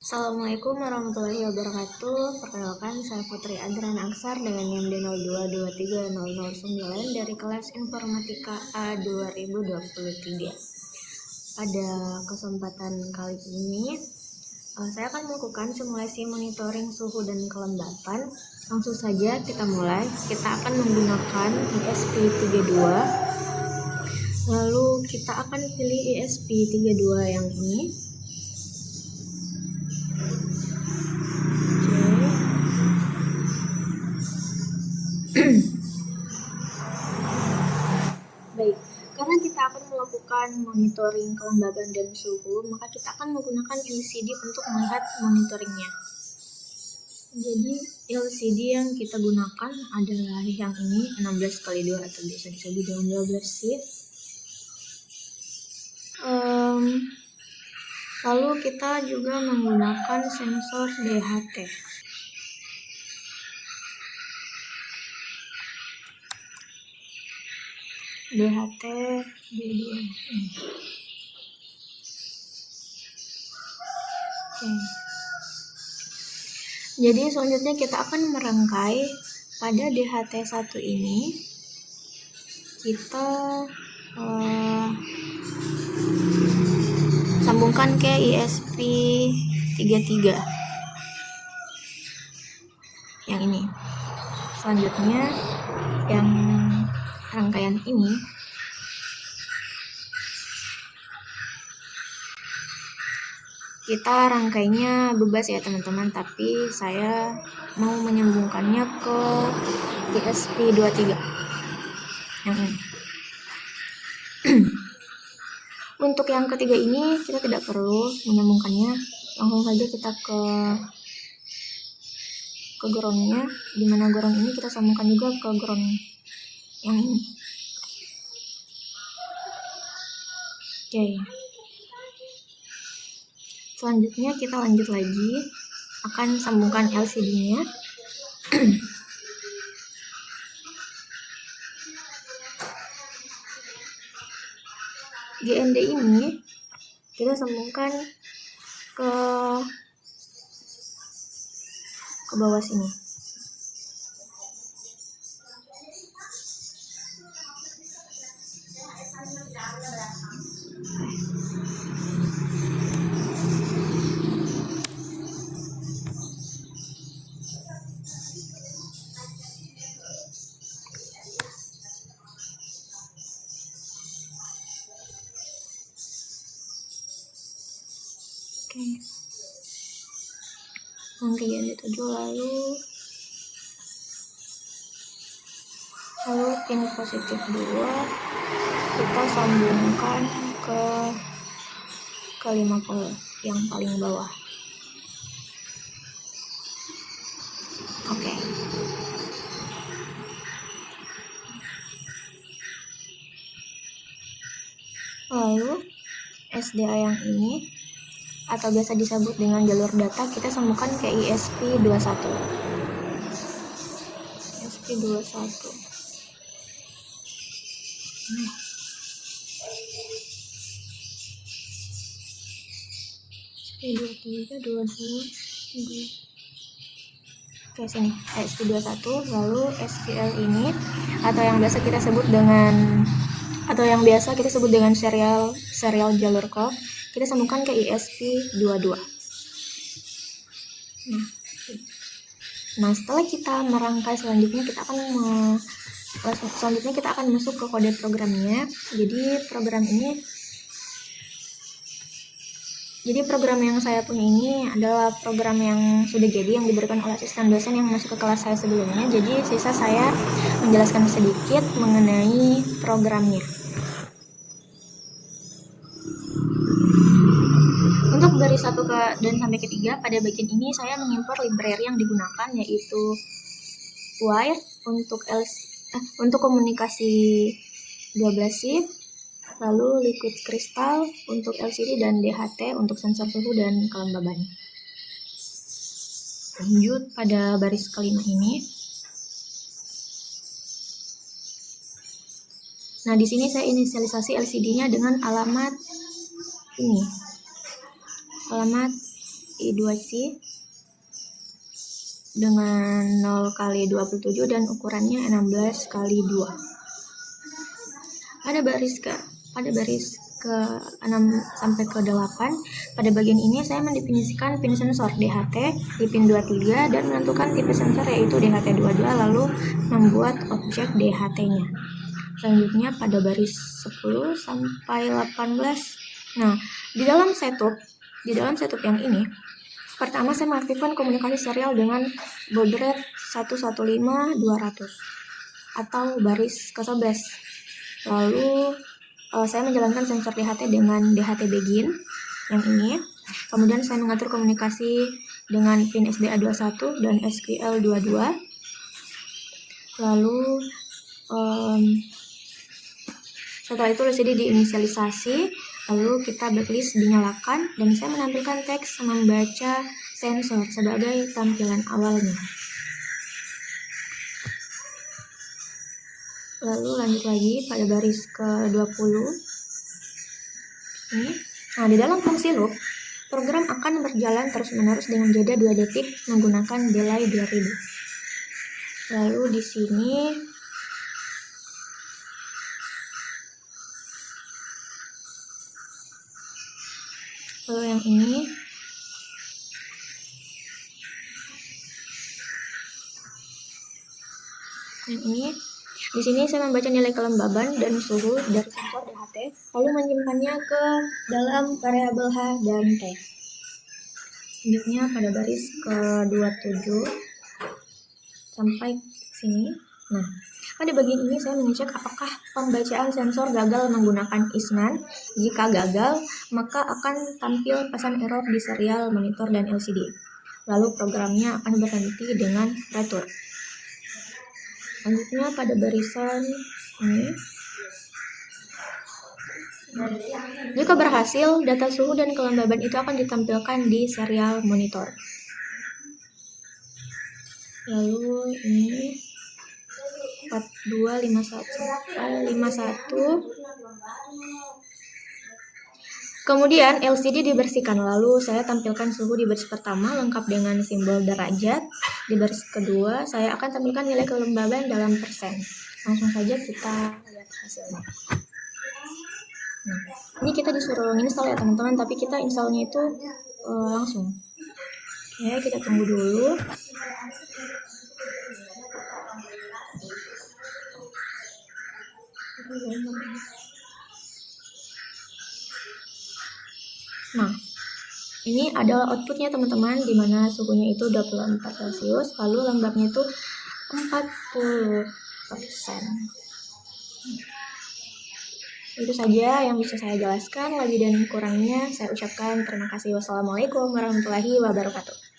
Assalamualaikum warahmatullahi wabarakatuh. Perkenalkan, saya Putri Adran Aksar dengan NIM D02230009 dari kelas Informatika A 2023. Pada kesempatan kali ini, saya akan melakukan simulasi monitoring suhu dan kelembapan. Langsung saja kita mulai. Kita akan menggunakan ESP32. Lalu kita akan pilih ESP32 yang ini. Baik, karena kita akan melakukan monitoring kelembaban dan suhu, maka kita akan menggunakan LCD untuk melihat monitoringnya. Jadi LCD yang kita gunakan adalah yang ini 16x2 atau biasa disebut dengan 12 sheet. Lalu kita juga menggunakan sensor DHT. DHT dua. Oke. Jadi selanjutnya kita akan merangkai pada DHT1 ini. Kita sambungkan ke ESP33 yang ini. Selanjutnya yang rangkaian ini kita rangkainya bebas ya teman-teman, tapi saya mau menyambungkannya ke ESP23 yang ini. Untuk yang ketiga ini kita tidak perlu menyambungkannya, langsung saja kita ke groundnya, dimana ground ini kita sambungkan juga ke ground yang ini. Oke. Selanjutnya kita lanjut lagi, akan sambungkan LCD-nya. GND ini kita sambungkan ke bawah sini. Oke. Rangkaian itu lalu pin positif 2 kita sambungkan ke 5 pol yang paling bawah. Oke. Lalu SDA yang ini atau biasa disebut dengan jalur data kita sambungkan ke ESP21. ESP21. ESP23, 22. Oke, sini ESP21, lalu SQL ini atau yang biasa kita sebut dengan serial jalur call, kita sambungkan ke ESP22. Nah, setelah kita merangkai selanjutnya kita akan masuk ke kode programnya. Jadi program yang saya punya ini adalah program yang sudah jadi, yang diberikan oleh asisten dosen yang masuk ke kelas saya sebelumnya. Jadi sisa saya menjelaskan sedikit mengenai programnya. Untuk baris 1 dan sampai ke 3 pada bagian ini saya mengimpor library yang digunakan, yaitu Wire untuk komunikasi 12 shift, lalu Liquid Crystal untuk LCD, dan DHT untuk sensor suhu dan kelembaban. Lanjut pada baris kelima ini. Nah, di sini saya inisialisasi LCD-nya dengan alamat ini. Alamat I2C dengan 0 kali 27 dan ukurannya 16 kali 2. Pada baris ke 6 sampai ke 8, pada bagian ini saya mendefinisikan pin sensor DHT di pin 23 dan menentukan tipe sensor yaitu DHT22, lalu membuat objek DHT-nya. Selanjutnya pada baris 10 sampai 18. Nah, di dalam setup yang ini, pertama saya mengaktifkan komunikasi serial dengan baud rate 115.200 atau baris ke-11. Lalu saya menjalankan sensor DHT dengan DHT begin yang ini. Kemudian saya mengatur komunikasi dengan pin SDA21 dan SQL22. Lalu setelah itu LCD diinisialisasi, lalu kita backlist dinyalakan, dan saya menampilkan teks membaca sensor sebagai tampilan awalnya. Lalu lanjut lagi pada baris ke-20 ini. Nah, di dalam fungsi loop, program akan berjalan terus-menerus dengan jeda 2 detik menggunakan delay 2000. Lalu di sini yang ini di sini saya membaca nilai kelembaban dan suhu dari sensor DHT, lalu menyimpannya ke dalam variabel H dan T. Selanjutnya pada baris ke-27 sampai sini. Nah, pada bagian ini saya mengecek apakah pembacaan sensor gagal menggunakan ISNAN. Jika gagal, maka akan tampil pesan error di serial monitor dan LCD. Lalu programnya akan berhenti dengan return. Selanjutnya pada barisan ini, jika berhasil, data suhu dan kelembaban itu akan ditampilkan di serial monitor. Lalu ini 4251. Kemudian LCD dibersihkan, lalu saya tampilkan suhu di baris pertama lengkap dengan simbol derajat. Di baris kedua saya akan tampilkan nilai kelembaban dalam persen. Langsung saja kita lihat hasilnya. Nah, ini kita disuruh install ya teman-teman, tapi kita installnya itu langsung. Oke, kita tunggu dulu. Nah, ini adalah outputnya teman-teman, di mana suhunya itu 24 Celcius, lalu lembabnya itu 40%. Itu saja yang bisa saya jelaskan, lebih dan kurangnya saya ucapkan terima kasih. Wassalamualaikum warahmatullahi wabarakatuh.